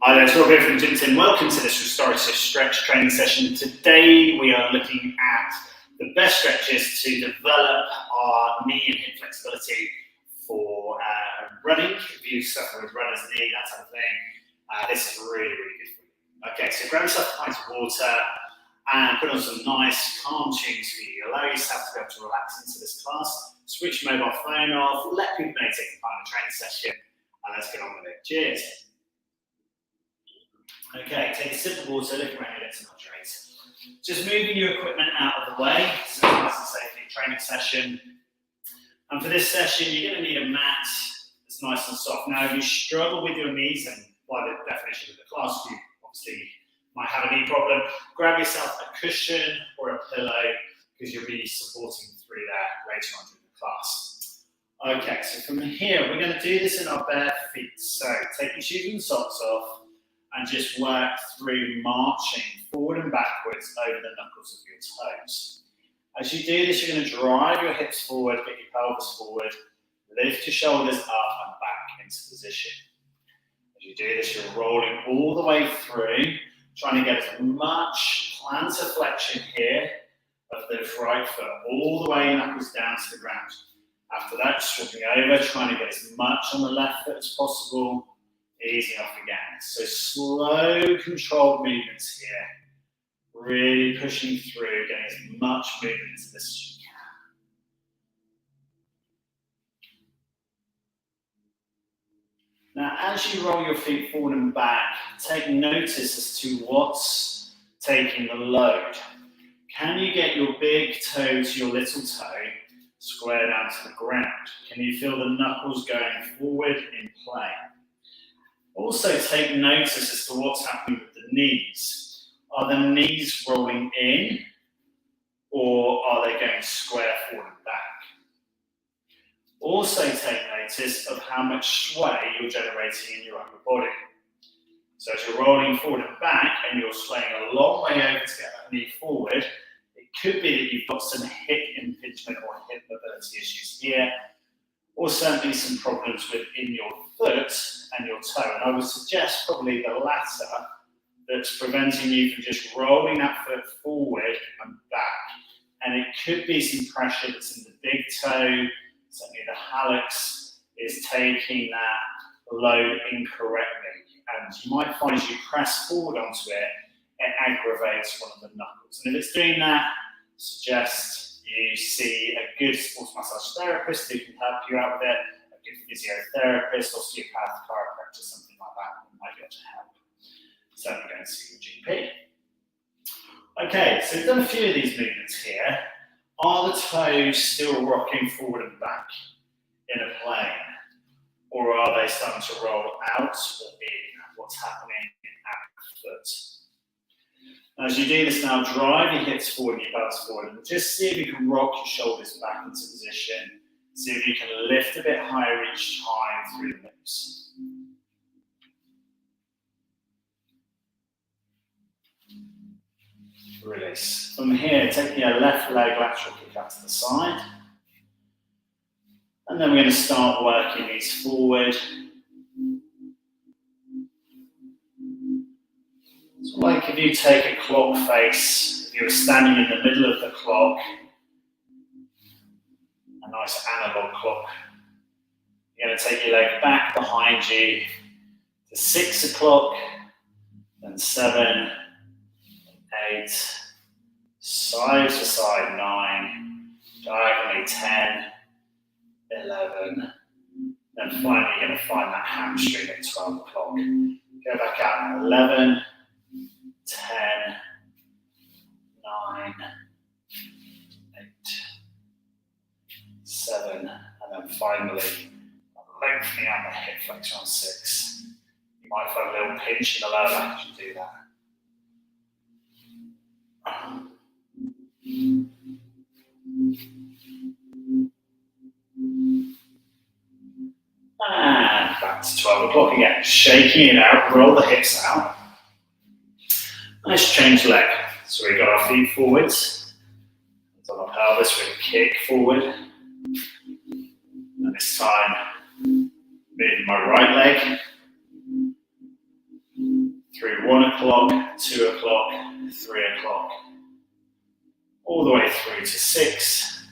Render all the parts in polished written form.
Hi there, it's Rob here from Gym Tim. Welcome to this restorative stretch training session. Today we are looking at the best stretches to develop our knee and hip flexibility for running. If you suffer with runner's knee, that type of thing, this is really good for you. Okay, so grab yourself a pint of water and put on some nice calm tunes for you. Allow yourself to be able to relax into this class. Switch your mobile phone off, let people know you're taking part in the training session, and let's get on with it. Cheers. Okay, take a sip of water, look around your legs and hydrate. Just moving your equipment out of the way, so nice and safe in your training session. And for this session, you're going to need a mat that's nice and soft. Now, if you struggle with your knees, and by the definition of the class, you obviously might have a knee problem, grab yourself a cushion or a pillow, because you'll be supporting through that later on during the class. Okay, so from here, we're going to do this in our bare feet. So take your shoes and socks off, and just work through marching forward and backwards over the knuckles of your toes. As you do this, you're going to drive your hips forward, get your pelvis forward, lift your shoulders up and back into position. As you do this, you're rolling all the way through, trying to get as much plantar flexion here of the right foot, all the way knuckles down to the ground. After that, swapping over, trying to get as much on the left foot as possible, easing off again. So slow, controlled movements here. Really pushing through, getting as much movement into this as you can. Now, as you roll your feet forward and back, take notice as to what's taking the load. Can you get your big toe to your little toe square down to the ground? Can you feel the knuckles going forward in play? Also take notice as to what's happening with the knees. Are the knees rolling in, or are they going square forward and back? Also take notice of how much sway you're generating in your upper body. So as you're rolling forward and back and you're swaying a long way over to get that knee forward, it could be that you've got some hip impingement or hip mobility issues here, or certainly some problems within your foot and your toe. And I would suggest probably the latter that's preventing you from just rolling that foot forward and back. And it could be some pressure that's in the big toe, certainly the hallux is taking that load incorrectly. And you might find as you press forward onto it, it aggravates one of the knuckles. And if it's doing that, suggest you see a good sports massage therapist who can help you out with it, a good physiotherapist, osteopath, chiropractor, something like that might be able to help. Certainly go and see your GP. Okay, so we've done a few of these movements here. Are the toes still rocking forward and back in a plane? Or are they starting to roll out or in? What's happening at the foot? As you do this now, drive your hips forward and your pelvis forward, and just see if you can rock your shoulders back into position. See if you can lift a bit higher each time through the hips. Release. From here, taking your left leg lateral kick out to the side. And then we're going to start working these forward. So like if you take a clock face, if you were standing in the middle of the clock, a nice analog clock, you're going to take your leg back behind you to 6 o'clock, then 7, 8, side to side 9, diagonally 10, 11, then finally you're going to find that hamstring at 12 o'clock. Go back out at 11, 10, 9, 8, 7, and then finally lengthening out the hip flexor on 6. You might find a little pinch in the lower back as you do that. And back to 12 o'clock again. Shaking it out, roll the hips out. Nice change leg. So we got our feet forwards. On our pelvis, we're going to kick forward. And this time, moving my right leg. 1 o'clock, 2 o'clock, 3 o'clock, all the way through to 6.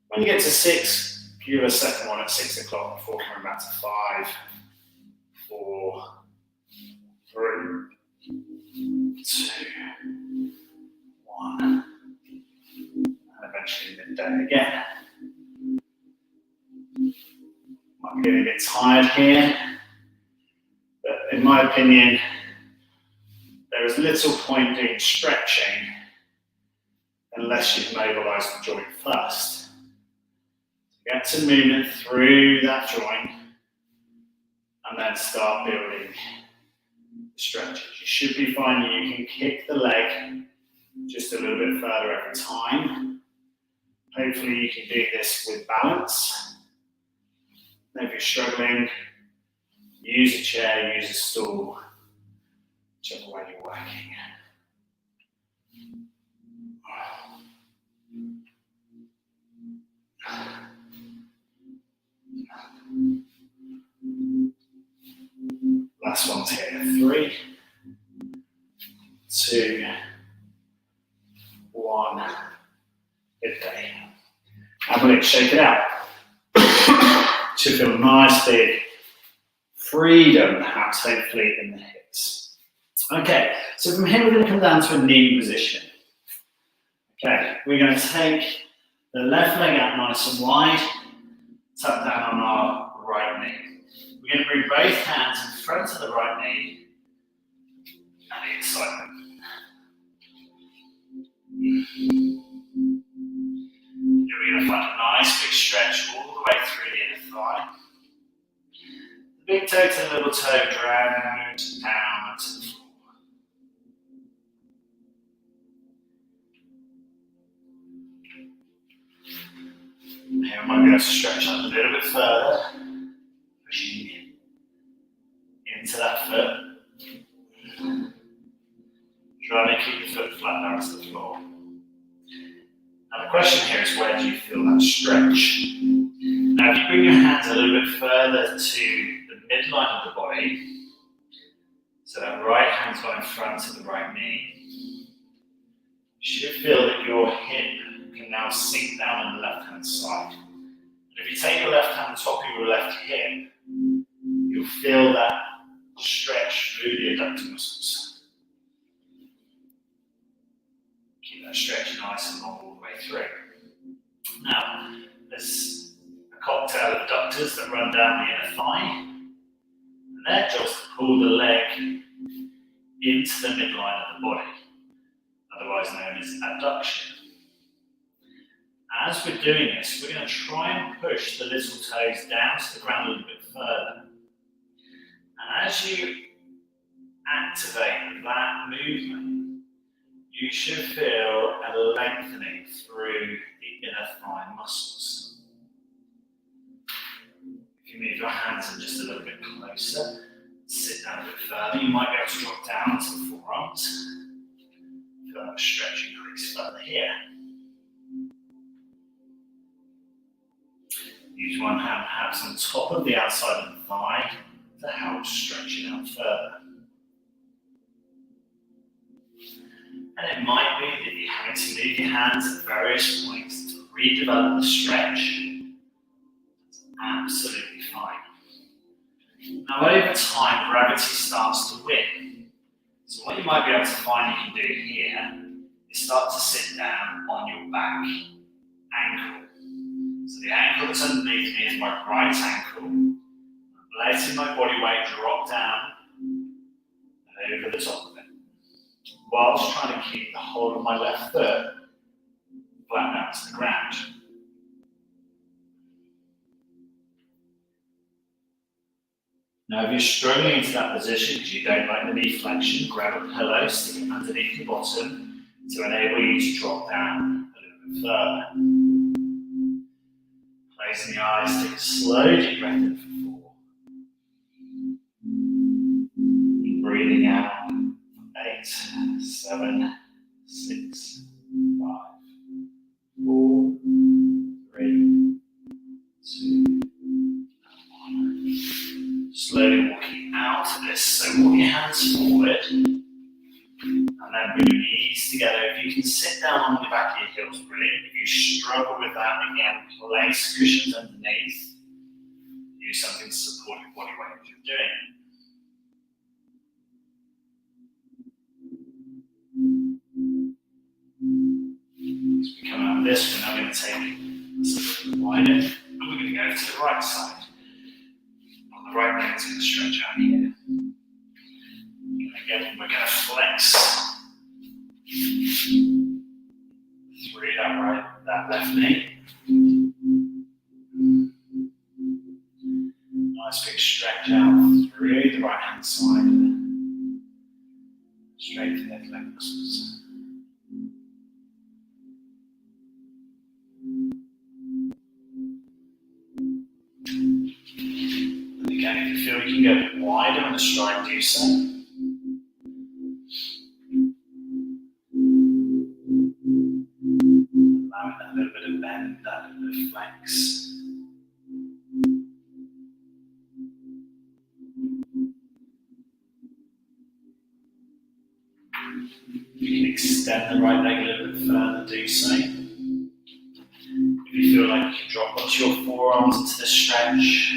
When you get to 6, give a second one at 6 o'clock before coming back to 5, 4, 3, 2, 1, and eventually midday again. I'm getting a bit tired here, but in my opinion, there is little point in stretching unless you've mobilised the joint first. Get some movement through that joint and then start building the stretches. You should be finding you can kick the leg just a little bit further every time. Hopefully you can do this with balance. If you're struggling, use a chair, use a stool, whichever way you're working. Last one's here. 3, 2, 1. Good day. And we're going to shake it out. Should feel nice, big freedom, perhaps, hopefully, in the hips. Okay, so from here we're going to come down to a knee position. Okay, we're going to take the left leg out nice and wide, tuck down on our right knee. We're going to bring both hands in front of the right knee and inside them. We're going to find a nice big stretch all the way through the inner thigh. The big toe to the little toe dragged down to the floor. Here we might be able to stretch up a little bit further, pushing into that foot. Trying to keep the foot flat down to the floor. Now the question here is, where do you feel that stretch? Now if you bring your hands a little bit further to the midline of the body, so that right hand's going in front of the right knee, you should feel that your hip can now sink down on the left hand side. And if you take your left hand on top of your left hip, you'll feel that stretch through the adductor muscles. Keep that stretch nice and long all the way through. Now, there's a cocktail of adductors that run down the inner thigh, and their job is to pull the leg into the midline of the body, otherwise known as adduction. As we're doing this, we're going to try and push the little toes down to the ground a little bit further. And as you activate that movement, you should feel a lengthening through the inner thigh muscles. If you move your hands in just a little bit closer, sit down a bit further, you might be able to drop down to the forearms. Feel that stretch increase further here. Use one hand perhaps on top of the outside of the thigh to help stretch it out further. And it might be that you're having to move your hands at various points to redevelop the stretch. That's absolutely fine. Now over time, gravity starts to win. So what you might be able to find you can do here is start to sit down on your back ankle. So the ankle that's underneath me is my right ankle. I'm letting my body weight drop down and over the top of it, whilst trying to keep the whole of my left foot flat down to the ground. Now if you're struggling into that position because you don't like the knee flexion, grab a pillow, stick it underneath your bottom to enable you to drop down a little bit further. Closing the eyes, take a slow deep breath in for 4. And breathing out, 8, 7, 6, 5, 4, 3, 2, 1. Slowly walking out of this. So walk your hands forward and then bring your knees together. If you can sit down on the back of your heels, brilliant. If you struggle with that, again, place cushions underneath. Use something to support your body weight as you're doing it. As we come out of this, we're now going to take this a little bit wider, and we're going to go to the right side. On the right leg is going to stretch out here. Again, we're going to flex through that left knee. Nice big stretch out through the right hand side. Straight to the leg muscles. And again, if you feel you can go a bit wider on the stride, do so. Allowing that little bit of bend, that little bit of flex. You can extend the right leg a little bit further, do so. If you feel like you can drop onto your forearms into the stretch,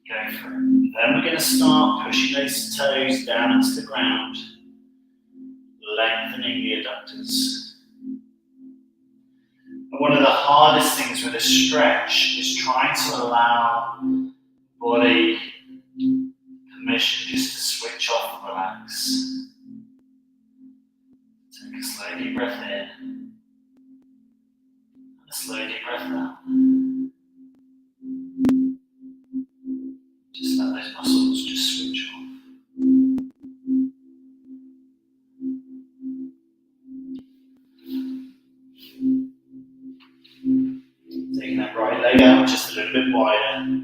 go for it. Then we're going to start pushing those toes down into the ground, lengthening the adductors. And one of the hardest things with a stretch is trying to allow the body permission just to switch off and relax. Take a slow deep breath in, and a slow deep breath out. Just let those muscles just switch off. Taking that right leg out just a little bit wider.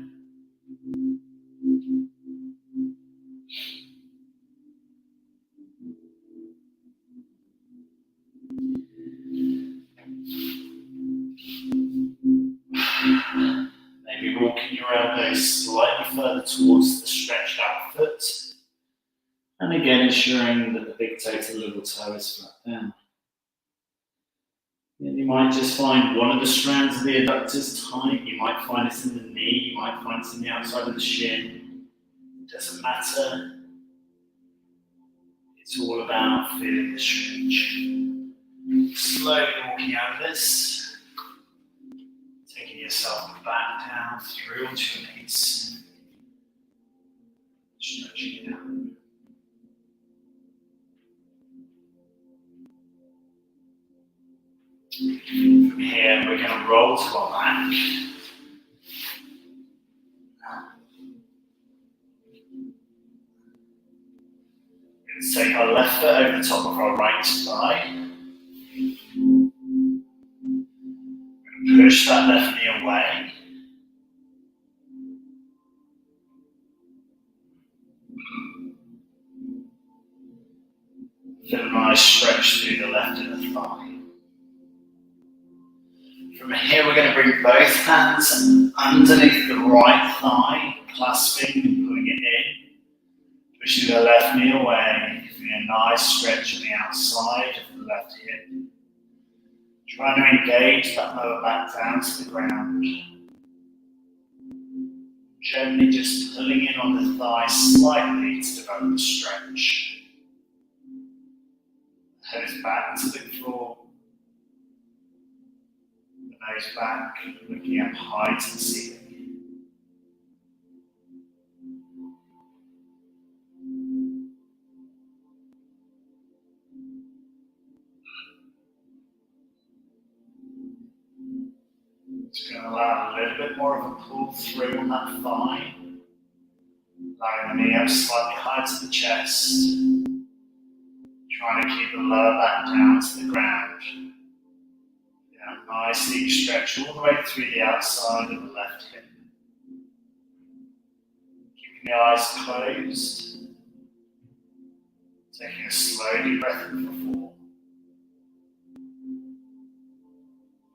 Maybe walking your elbows slightly further towards the stretched out foot. And again, ensuring that the big toe to the little toe is flat down. And you might just find one of the strands of the adductors tight. You might find it in the knee. You might find it in the outside of the shin. It doesn't matter. It's all about feeling the stretch. Slowly walking out of this. Taking yourself back down through onto your knees. Stretching it out. From here, we're going to roll to our back. We're going to take our left foot over the top of our right thigh. Push that left knee away. Feel a nice stretch through the left inner thigh. From here, we're going to bring both hands underneath the right thigh, clasping and pulling it in. Pushing the left knee away, giving a nice stretch on the outside of the left hip. Trying to engage that lower back down to the ground. Gently just pulling in on the thigh slightly to develop a stretch. Head is back to the floor. The nose back, looking up high to the ceiling. It's going to allow a little bit more of a pull through on that thigh. Allowing the knee up slightly higher to the chest. Trying to keep the lower back down to the ground. Nice deep stretch all the way through the outside of the left hip. Keeping the eyes closed. Taking a slow deep breath in for 4.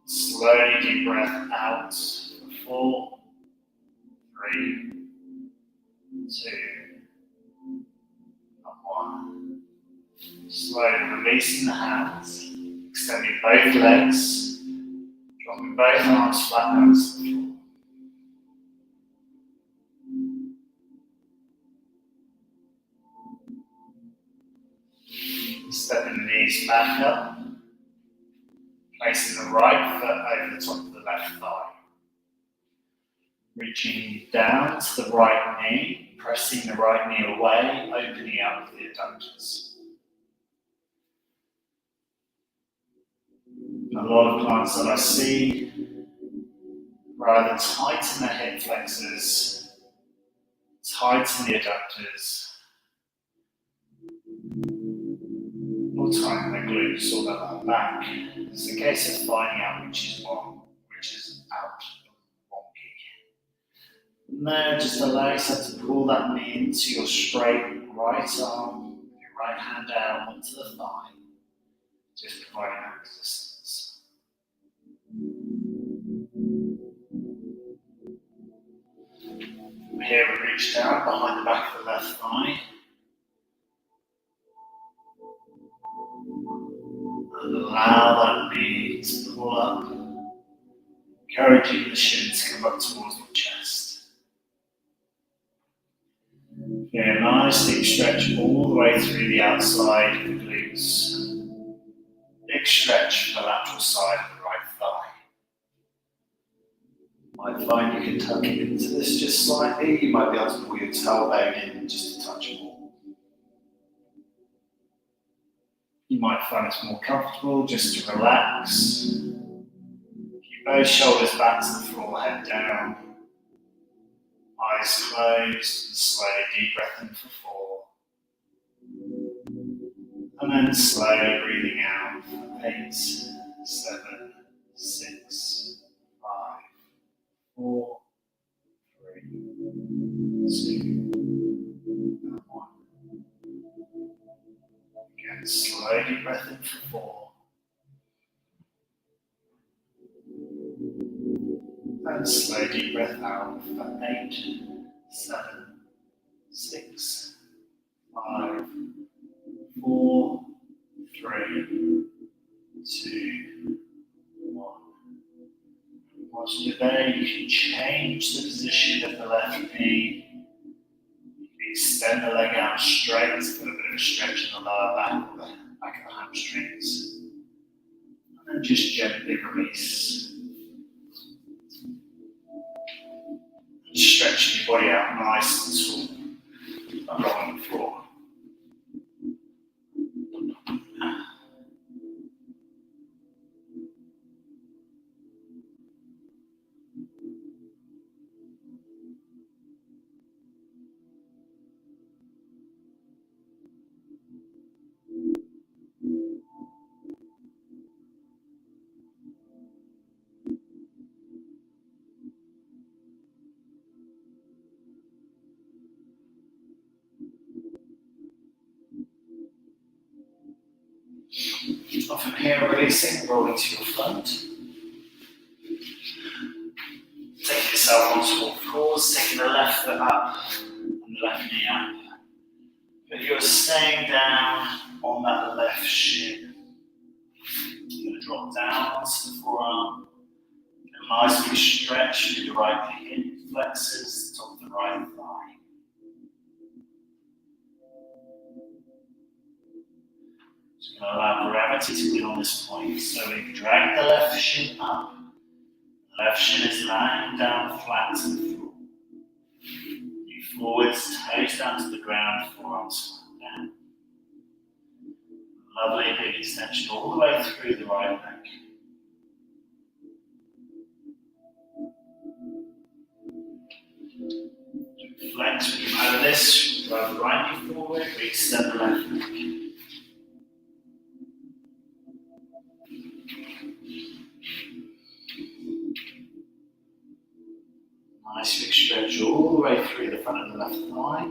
Slowly deep breath out for 4, 3, 2, Slowly releasing the hands, extending both legs, dropping both arms flat down to the floor. Stepping the knees back up, placing the right foot over the top of the left thigh. Reaching down to the right knee, pressing the right knee away, opening up the adductors. A lot of clients that I see rather tighten their hip flexors, tighten the adductors, or tighten their glutes or their lower back. It's a case of finding out which is wrong, which is out wonky. And then just allow yourself to pull that knee into your straight right arm, your right hand down onto the thigh, just providing that resistance. From here we reach down behind the back of the left thigh. And allow that knee to pull up, encouraging the shin to come up towards the chest. Yeah, nice deep stretch all the way through the outside of the glutes. Big stretch for the lateral side of the right thigh. You might find you can tuck it into this just slightly. You might be able to pull your tailbone in just a touch more. You might find it's more comfortable just to relax. Keep both shoulders back to the floor, head down. Eyes closed, and slowly deep breath in for 4. And then slowly breathing out for 8, 7, 6, 5, 4, 3, 2, and 1. Again, slowly breath in for 4. And slow deep breath out for 8, 7, 6, 5, 4, 3, 2, 1. Once you're there, you can change the position of the left knee. You can extend the leg out straight, a little bit of a stretch in the lower back, or the back of the hamstrings. And then just gently release. Stretching your body out nice and tall along the floor. From here, releasing, rolling to your front. Taking yourself onto all fours, taking the left foot up and the left knee up. But you're staying down on that left shin. You're going to drop down onto the forearm. A nice big stretch through the right hip flexors, the top of the right thigh. Just going to allow gravity to be on this point. So we drag the left shin up. The left shin is lying down flat to the floor. Move forwards, toes down to the ground, forearms flat down. Lovely big extension all the way through the right leg. Flex when you come out of this, drive the right knee forward, we extend the left leg. Nice big stretch all the way through the front of the left thigh.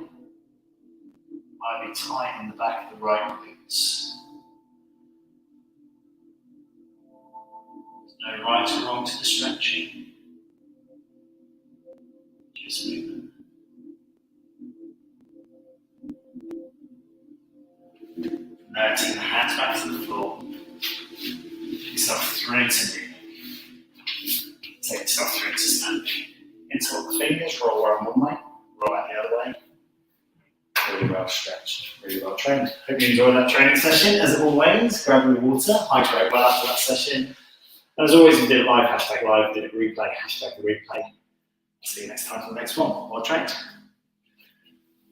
Might be tight in the back of the right glutes. There's no right or wrong to the stretching. Just movement. Noting the yourself through into kneeling. Take yourself through into stand. Interlock the fingers, roll around one way, roll out the other way. Really well stretched, really well trained. Hope you enjoyed that training session. As always, grab your water, hydrate well after that session. And as always, we did it live, hashtag live, did it replay, hashtag replay. See you next time for the next one. Well trained.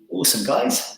Awesome, guys.